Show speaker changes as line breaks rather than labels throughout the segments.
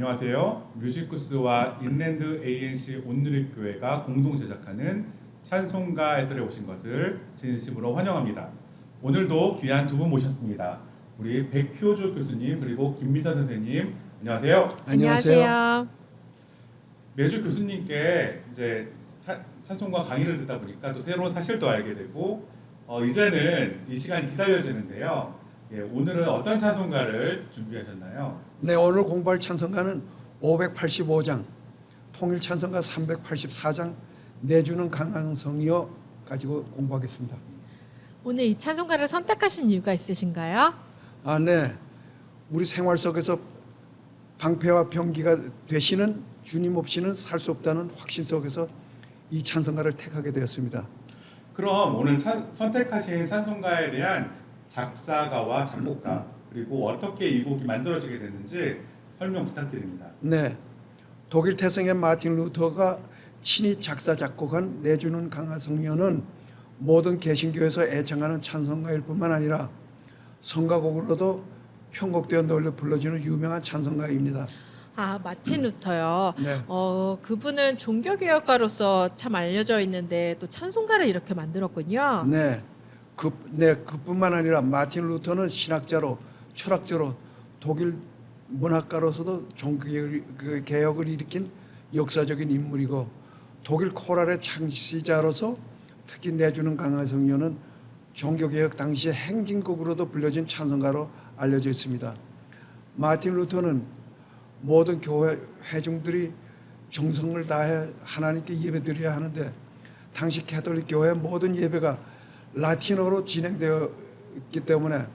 안녕하세요. 뮤지쿠스와 인랜드 ANC 온누리교회가 공동 제작하는 찬송가 해설에 오신 것을 진심으로 환영합니다. 오늘도 귀한 두 분 모셨습니다. 우리 백효주 교수님 그리고 김미선 선생님 안녕하세요.
안녕하세요.
매주 교수님께 이제 찬송가 강의를 듣다 보니까 또 새로운 사실도 알게 되고 이제는 이 시간이 기다려지는데요. 오늘은 어떤 찬송가를 준비하셨나요?
네, 오늘 공부할 찬송가는 585장, 통일 찬송가 384장, 내주는 강한 성이여 가지고 공부하겠습니다.
오늘 이 찬송가를 선택하신 이유가 있으신가요?
네. 우리 생활 속에서 방패와 병기가 되시는 주님 없이는 살 수 없다는 확신 속에서 이 찬송가를 택하게 되었습니다.
그럼 오늘 선택하신 찬송가에 대한 작사가와 작곡가 그리고 어떻게 이 곡이 만들어지게 됐는지 설명 부탁드립니다.
네. 독일 태생의 마틴 루터가 친히 작사 작곡한 내주는 강한 성령은 모든 개신교에서 애창하는 찬송가일 뿐만 아니라 성가곡으로도 편곡되어 널리 불러지는 유명한 찬송가입니다.
마틴 루터요.
네.
그분은 종교개혁가로서 참 알려져 있는데 또 찬송가를 이렇게 만들었군요.
네. 그뿐만 아니라 마틴 루터는 신학자로, 철학자로, 독일 문학가로서도 종교개혁을 일으킨 역사적인 인물이고 독일 코랄의 창시자로서 특히 내주는 강한 성령은 종교개혁 당시 행진곡으로도 불려진 찬송가로 알려져 있습니다. 마틴 루터는 모든 교회 회중들이 정성을 다해 하나님께 예배드려야 하는데 당시 가톨릭 교회의 모든 예배가 라틴어로 진행되었기 때문에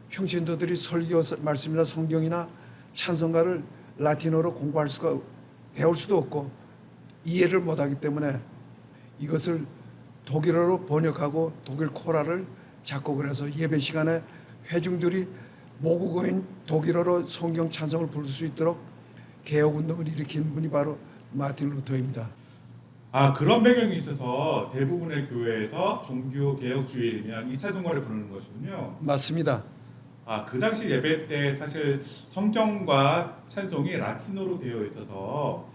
평신도들이 설교 말씀이나 성경이나 찬송가를 라틴어로 배울 수도 없고 이해를 못하기 때문에 이것을 독일어로 번역하고 독일 코랄을 작곡을 해서 예배 시간에 회중들이 모국어인 독일어로 성경 찬송을 부를 수 있도록 개혁운동을 일으킨 분이 바로 마틴 루터입니다.
그런 배경이 있어서 대부분의 교회에서 종교개혁주일이면 이 찬송가를 부르는 것이군요.
맞습니다.
그 당시 예배 때 사실 성경과 찬송이 라틴어로 되어 있어서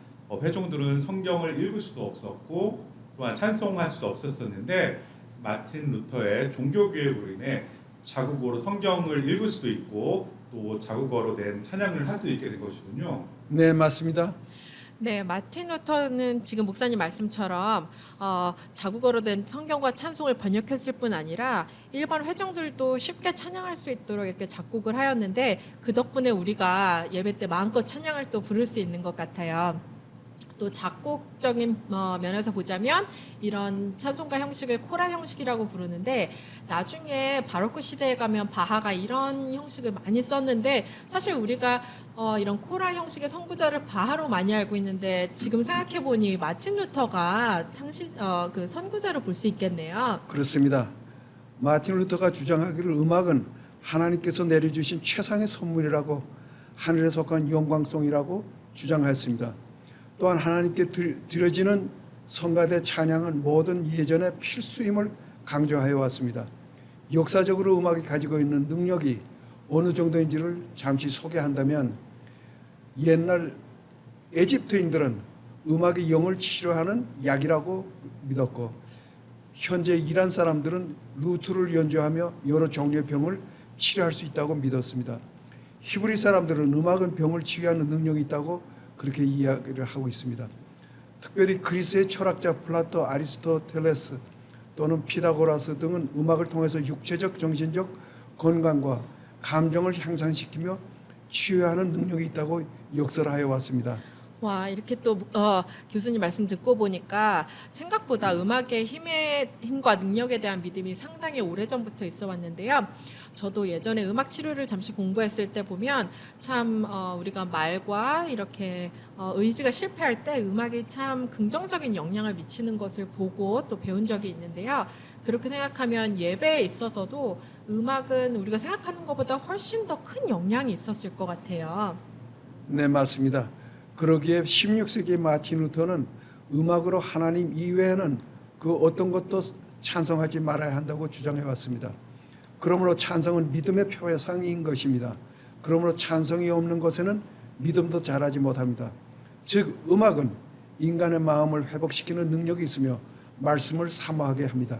회중들은 성경을 읽을 수도 없었고 또한 찬송할 수도 없었었는데 마틴 루터의 종교개혁으로 인해 자국어로 성경을 읽을 수도 있고 또 자국어로 된 찬양을 할 수 있게 된 것이군요.
네, 맞습니다.
네, 마틴 루터는 지금 목사님 말씀처럼 자국어로 된 성경과 찬송을 번역했을 뿐 아니라 일반 회중들도 쉽게 찬양할 수 있도록 이렇게 작곡을 하였는데 그 덕분에 우리가 예배 때 마음껏 찬양을 또 부를 수 있는 것 같아요. 또 작곡적인 면에서 보자면 이런 찬송가 형식을 코랄 형식이라고 부르는데 나중에 바로크 시대에 가면 바하가 이런 형식을 많이 썼는데 사실 우리가 이런 코랄 형식의 선구자를 바하로 많이 알고 있는데 지금 생각해 보니 마틴 루터가 그 선구자로 볼 수 있겠네요.
그렇습니다. 마틴 루터가 주장하기를 음악은 하나님께서 내려주신 최상의 선물이라고 하늘에 속한 영광송이라고 주장하였습니다. 또한 하나님께 드려지는 성가대 찬양은 모든 예전의 필수임을 강조하여 왔습니다. 역사적으로 음악이 가지고 있는 능력이 어느 정도인지를 잠시 소개한다면 옛날 에집트인들은 음악이 영을 치료하는 약이라고 믿었고 현재 이란 사람들은 루트를 연주하며 여러 종류의 병을 치료할 수 있다고 믿었습니다. 히브리 사람들은 음악은 병을 치유하는 능력이 있다고 그렇게 이야기를 하고 있습니다. 특별히 그리스의 철학자 플라토, 아리스토텔레스 또는 피타고라스 등은 음악을 통해서 육체적, 정신적 건강과 감정을 향상시키며 치유하는 능력이 있다고 역설하여 왔습니다.
와, 이렇게 또 교수님 말씀 듣고 보니까 생각보다 음악의 힘과 능력에 대한 믿음이 상당히 오래전부터 있어 왔는데요. 저도 예전에 음악 치료를 잠시 공부했을 때 보면 참 우리가 말과 이렇게 의지가 실패할 때 음악이 참 긍정적인 영향을 미치는 것을 보고 또 배운 적이 있는데요. 그렇게 생각하면 예배에 있어서도 음악은 우리가 생각하는 것보다 훨씬 더 큰 영향이 있었을 것 같아요.
네, 맞습니다. 그러기에 16세기 마틴 루터는 음악으로 하나님 이외에는 그 어떤 것도 찬송하지 말아야 한다고 주장해 왔습니다. 그러므로 찬송은 믿음의 표상인 것입니다. 그러므로 찬송이 없는 것에는 믿음도 잘하지 못합니다. 즉 음악은 인간의 마음을 회복시키는 능력이 있으며 말씀을 사모하게 합니다.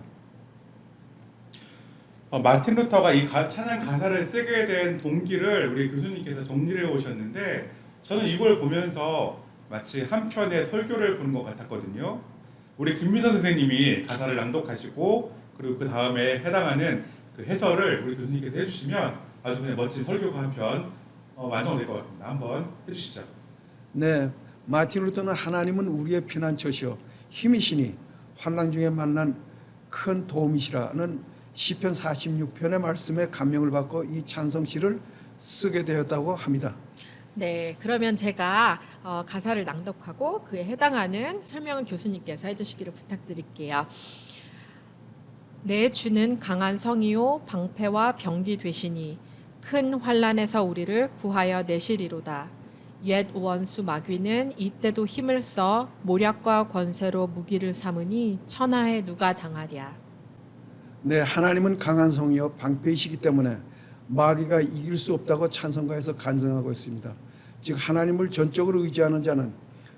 마틴 루터가 이 찬양 가사를 쓰게 된 동기를 우리 교수님께서 정리해 오셨는데 저는 이걸 보면서 마치 한 편의 설교를 보는 것 같았거든요. 우리 김민선 선생님이 가사를 낭독하시고 그리고 그 다음에 해당하는 그 해설을 우리 교수님께서 해주시면 아주 그냥 멋진 설교가 한 편 완성될 것 같습니다. 한번 해주시죠.
네, 마틴 루터는 하나님은 우리의 피난처시요 힘이시니 환난 중에 만난 큰 도움이시라는 시편 46편의 말씀에 감명을 받고 이 찬성시를 쓰게 되었다고 합니다.
네, 그러면 제가 가사를 낭독하고 그에 해당하는 설명을 교수님께서 해주시기를 부탁드릴게요. 내 주는 강한 성이요 방패와 병기 되시니 큰 환난에서 우리를 구하여 내시리로다. 옛 원수 마귀는 이때도 힘을 써 모략과 권세로 무기를 삼으니 천하에 누가 당하랴.
네, 하나님은 강한 성이요 방패이시기 때문에 마귀가 이길 수 없다고 찬송가에서 간증하고 있습니다. 즉 하나님을 전적으로 의지하는 자는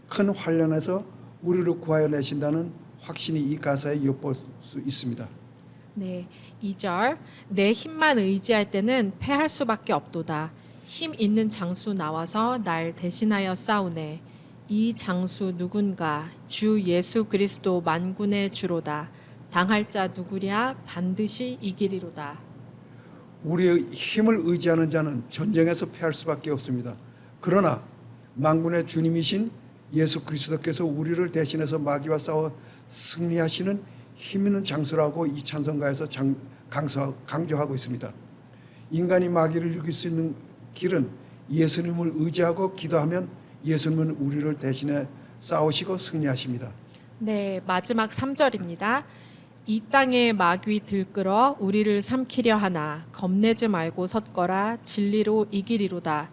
큰 환난에서 우리를 구하여 내신다는 확신이 이 가사에 엿볼 수 있습니다.
네, 2절 내 힘만 의지할 때는 패할 수밖에 없도다. 힘 있는 장수 나와서 날 대신하여 싸우네. 이 장수 누군가 주 예수 그리스도 만군의 주로다. 당할 자 누구랴 반드시 이기리로다.
우리의 힘을 의지하는 자는 전쟁에서 패할 수밖에 없습니다. 그러나 만군의 주님이신 예수 그리스도께서 우리를 대신해서 마귀와 싸워 승리하시는 힘 있는 장수라고 이 찬송가에서 강조하고 있습니다. 인간이 마귀를 이길 수 있는 길은 예수님을 의지하고 기도하면 예수님은 우리를 대신해 싸우시고 승리하십니다.
네, 마지막 3절입니다. 이 땅에 마귀 들끓어 우리를 삼키려 하나 겁내지 말고 섰거라 진리로 이기리로다.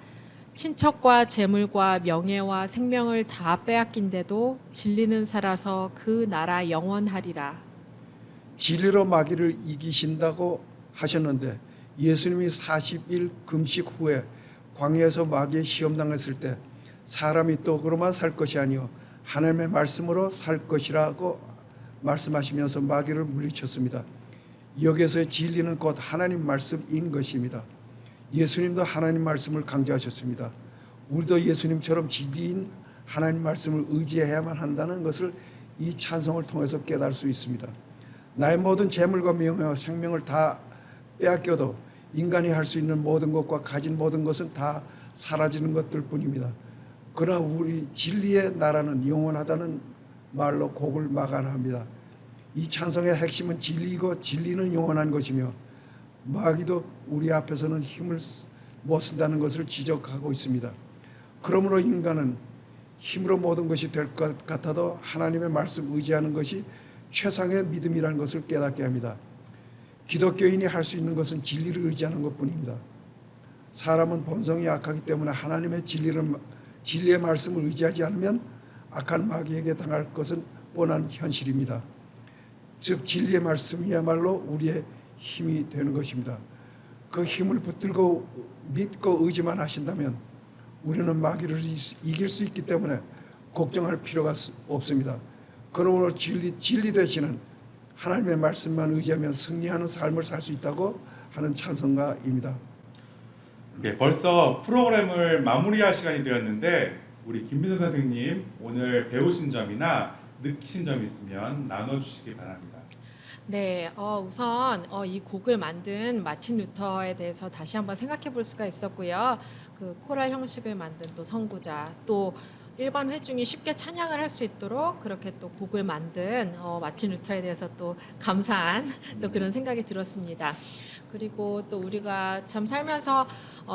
친척과 재물과 명예와 생명을 다 빼앗긴데도 진리는 살아서 그 나라 영원하리라.
진리로 마귀를 이기신다고 하셨는데 예수님이 40일 금식 후에 광야에서 마귀에 시험당했을 때 사람이 떡으로만 살 것이 아니요 하나님의 말씀으로 살 것이라고 말씀하시면서 마귀를 물리쳤습니다. 여기에서의 진리는 곧 하나님 말씀인 것입니다. 예수님도 하나님 말씀을 강조하셨습니다. 우리도 예수님처럼 진리인 하나님 말씀을 의지해야만 한다는 것을 이 찬송을 통해서 깨달을 수 있습니다. 나의 모든 재물과 명예와 생명을 다 빼앗겨도 인간이 할 수 있는 모든 것과 가진 모든 것은 다 사라지는 것들 뿐입니다. 그러나 우리 진리의 나라는 영원하다는 말로 곡을 마감합니다. 이 찬송의 핵심은 진리이고 진리는 영원한 것이며 마귀도 우리 앞에서는 힘을 못 쓴다는 것을 지적하고 있습니다. 그러므로 인간은 힘으로 모든 것이 될 것 같아도 하나님의 말씀 의지하는 것이 최상의 믿음이라는 것을 깨닫게 합니다. 기독교인이 할 수 있는 것은 진리를 의지하는 것뿐입니다. 사람은 본성이 약하기 때문에 하나님의 진리의 말씀을 의지하지 않으면 악한 마귀에게 당할 것은 뻔한 현실입니다. 즉 진리의 말씀이야말로 우리의 힘이 되는 것입니다. 그 힘을 붙들고 믿고 의지만 하신다면 우리는 마귀를 이길 수 있기 때문에 걱정할 필요가 없습니다. 그러므로 진리 되시는 하나님의 말씀만 의지하면 승리하는 삶을 살 수 있다고 하는 찬송가입니다.
네, 벌써 프로그램을 마무리할 시간이 되었는데 우리 김민선 선생님 오늘 배우신 점이나 느끼신 점 있으면 나눠주시기 바랍니다.
네, 우선 이 곡을 만든 마틴 루터에 대해서 다시 한번 생각해 볼 수가 있었고요. 그 코랄 형식을 만든 또 선구자, 또 일반 회중이 쉽게 찬양을 할 수 있도록 그렇게 또 곡을 만든 마틴 루터에 대해서 또 감사한 또 그런 생각이 들었습니다. 그리고 또 우리가 참 살면서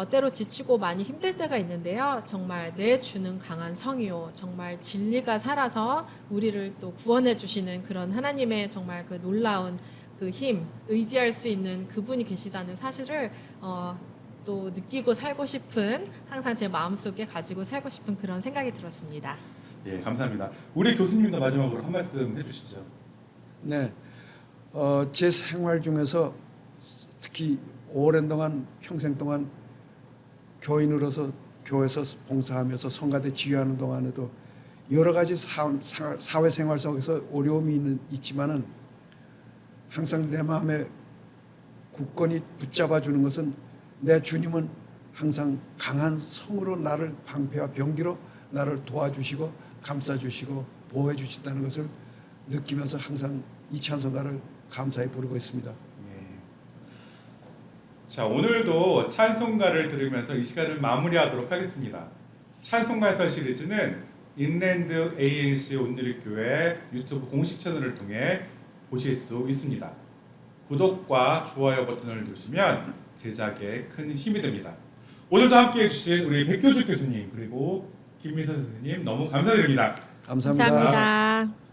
때로 지치고 많이 힘들 때가 있는데요. 정말 내 주는 강한 성이요. 정말 진리가 살아서 우리를 또 구원해 주시는 그런 하나님의 정말 그 놀라운 그 힘, 의지할 수 있는 그분이 계시다는 사실을 또 느끼고 살고 싶은, 항상 제 마음속에 가지고 살고 싶은 그런 생각이 들었습니다.
예, 감사합니다. 우리 교수님도 마지막으로 한 말씀 해주시죠.
네, 제 생활 중에서 특히 오랜 동안 평생 동안 교인으로서 교회에서 봉사하면서 성가대 지휘하는 동안에도 여러 가지 사회생활 속에서 어려움이 있지만은 항상 내 마음에 굳건히 붙잡아 주는 것은 내 주님은 항상 강한 성으로 나를 방패와 병기로 나를 도와주시고 감싸주시고 보호해 주신다는 것을 느끼면서 항상 이 찬송가를 감사히 부르고 있습니다.
예. 자, 오늘도 찬송가를 들으면서 이 시간을 마무리하도록 하겠습니다. 찬송가에서 시리즈는 인랜드 ANC 온누리교회 유튜브 공식 채널을 통해 보실 수 있습니다. 구독과 좋아요 버튼을 누르시면 제작에 큰 힘이 됩니다. 오늘도 함께해 주신 우리 백교주 교수님 그리고 김민선 선생님 너무 감사드립니다.
감사합니다.
감사합니다.